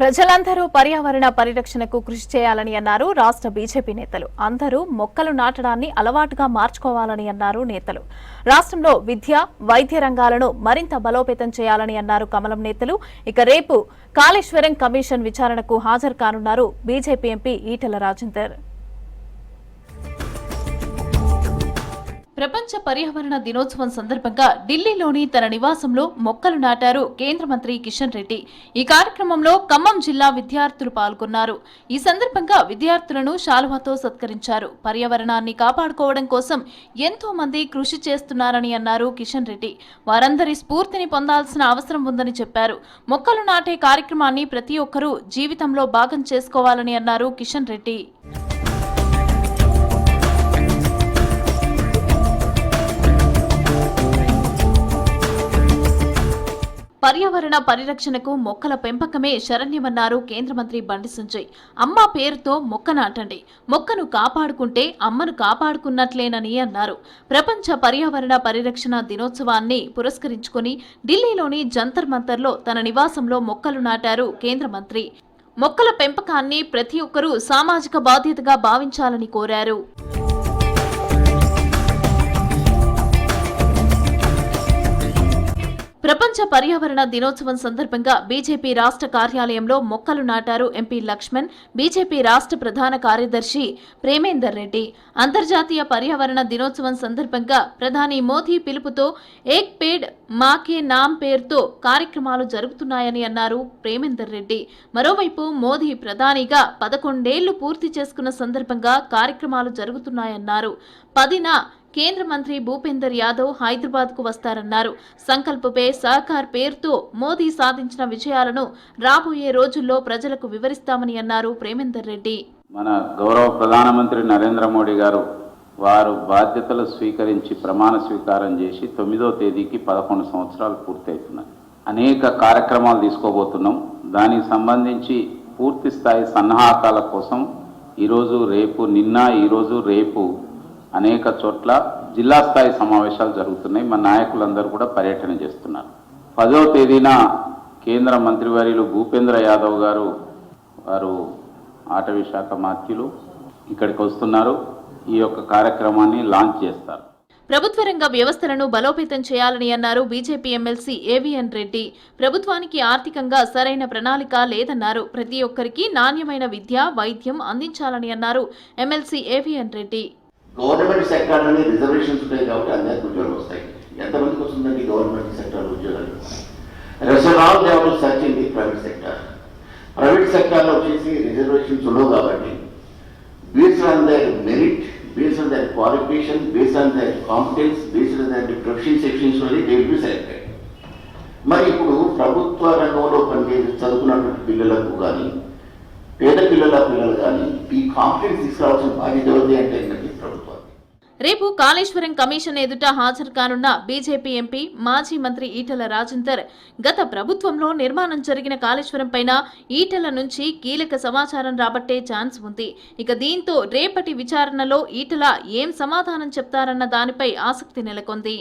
ప్రజలందరూ పర్యావరణ పరిరక్షణకు కృషి చేయాలని అన్నారు రాష్ట్ర బీజేపీ నేతలు. అందరూ మొక్కలు నాటడాన్ని అలవాటుగా మార్చుకోవాలని అన్నారు నేతలు. రాష్ట్రంలో విద్య, వైద్య రంగాలను మరింత బలోపేతం చేయాలని అన్నారు కమలం నేతలు. ఇక రేపు కాళేశ్వరం కమిషన్ విచారణకు హాజరు కానున్నారు బీజేపీ ఎంపీ ఈటెల రాజేందర్. ప్రపంచ పర్యావరణ దినోత్సవం సందర్భంగా ఢిల్లీలోని తన నివాసంలో మొక్కలు నాటారు కేంద్ర మంత్రి కిషన్ రెడ్డి. ఈ కార్యక్రమంలో ఖమ్మం జిల్లా విద్యార్థులు పాల్గొన్నారు. ఈ సందర్భంగా విద్యార్థులను శాలువాతో సత్కరించారు. పర్యావరణాన్ని కాపాడుకోవడం కోసం ఎంతో మంది కృషి చేస్తున్నారని అన్నారు కిషన్ రెడ్డి. వారందరి స్ఫూర్తిని పొందాల్సిన అవసరం ఉందని చెప్పారు. మొక్కలు నాటే కార్యక్రమాన్ని ప్రతి ఒక్కరూ జీవితంలో భాగం చేసుకోవాలని అన్నారు కిషన్ రెడ్డి. పర్యావరణ పరిరక్షణకు మొక్కల పెంపకమే శరణ్యమన్నారు కేంద్ర మంత్రి బండి సంజయ్. అమ్మ పేరుతో మొక్క నాటండి, మొక్కను కాపాడుకుంటే అమ్మను కాపాడుకున్నట్లేనని అన్నారు. ప్రపంచ పర్యావరణ పరిరక్షణ దినోత్సవాన్ని పురస్కరించుకుని ఢిల్లీలోని జంతర్ మంతర్లో తన నివాసంలో మొక్కలు నాటారు కేంద్ర మంత్రి. మొక్కల పెంపకాన్ని ప్రతి ఒక్కరూ సామాజిక బాధ్యతగా భావించాలని కోరారు. ప్రపంచ పర్యావరణ దినోత్సవం సందర్భంగా బీజేపీ రాష్ట్ర కార్యాలయంలో మొక్కలు నాటారు ఎంపీ లక్ష్మణ్, బీజేపీ రాష్ట్ర ప్రధాన కార్యదర్శి ప్రేమేందర్ రెడ్డి. అంతర్జాతీయ పర్యావరణ దినోత్సవం సందర్భంగా ప్రధాని మోదీ పిలుపుతో ఏక్ పేడ్ మాకే నామ్ పేరుతో కార్యక్రమాలు జరుగుతున్నాయని అన్నారు ప్రేమేందర్ రెడ్డి. మరోవైపు మోదీ ప్రధానిగా 11 ఏళ్లు పూర్తి చేసుకున్న సందర్భంగా కార్యక్రమాలు జరుగుతున్నాయన్నారు. 10న కేంద్ర మంత్రి భూపేందర్ యాదవ్ హైదరాబాద్ కు వస్తారన్నారు. సంకల్ప్ పే సహకార్ పేరుతో మోదీ సాధించిన విజయాలను రాబోయే రోజుల్లో ప్రజలకు వివరిస్తామని అన్నారు ప్రేమేందర్ రెడ్డి. మన గౌరవ ప్రధానమంత్రి నరేంద్ర మోడీ గారు వారు బాధ్యతలు స్వీకరించి ప్రమాణ స్వీకారం చేసి 9వ తేదీకి 11 సంవత్సరాలు పూర్తవుతున్నాయి. అనేక కార్యక్రమాలు తీసుకోబోతున్నాం. దానికి సంబంధించి పూర్తి స్థాయి సన్నాహకాల కోసం ఈరోజు రేపు అనేక చోట్ల జిల్లా స్థాయి సమావేశాలు జరుగుతున్నాయి. మన నాయకులందరూ కూడా పర్యటన చేస్తున్నారు. 10వ తేదీన కేంద్ర మంత్రివర్యులు భూపేంద్ర యాదవ్ గారు వారు అటవీ శాఖ మంత్రులు ఇక్కడికి వస్తున్నారు. ఈ యొక్క కార్యక్రమాన్ని లాంచ్ చేస్తారు. ప్రభుత్వ రంగ వ్యవస్థలను బలోపేతం చేయాలని అన్నారు బీజేపీ ఎమ్మెల్సీ ఏవిఎన్ రెడ్డి. ప్రభుత్వానికి ఆర్థికంగా సరైన ప్రణాళిక లేదన్నారు. ప్రతి ఒక్కరికి నాణ్యమైన విద్య, వైద్యం అందించాలని అన్నారు ఎమ్మెల్సీ ఏవిఎన్ రెడ్డి. గవర్నమెంట్ సెక్టార్లోనే రిజర్వేషన్స్ ఉంటాయి కాబట్టి అందరికీ ఉద్యోగాలు వస్తాయి. ఎంతమందికి వస్తుందండి గవర్నమెంట్ సెక్టార్ ఉద్యోగాలు? రెసరాల్ level search in the private sector. Private సెక్టార్లో వచ్చేసి రిజర్వేషన్స్ ఉండవు కాబట్టి based on their merit, based on their qualification, based on their competence, based on their profession sections they will be selected. మరి ఇప్పుడు ప్రభుత్వ రంగంలో చదువుకున్నటువంటి పిల్లలకు కానీ పేద పిల్లలు కానీ ఈ కాంపిటెన్స్ తీసుకురావాల్సిన బాధ్యత ఉంది అంటే ప్రభుత్వం. రేపు కాళేశ్వరం కమిషన్ ఎదుట హాజరు కానున్న బీజేపీ ఎంపీ మాజీ మంత్రి ఈటెల రాజేందర్ గత ప్రభుత్వంలో నిర్మాణం జరిగిన కాళేశ్వరం పైన ఈటెల నుంచి కీలక సమాచారం రాబట్టే ఛాన్స్ ఉంది. ఇక దీంతో రేపటి విచారణలో ఈటెల ఏం సమాధానం చెప్తారన్న దానిపై ఆసక్తి నెలకొంది.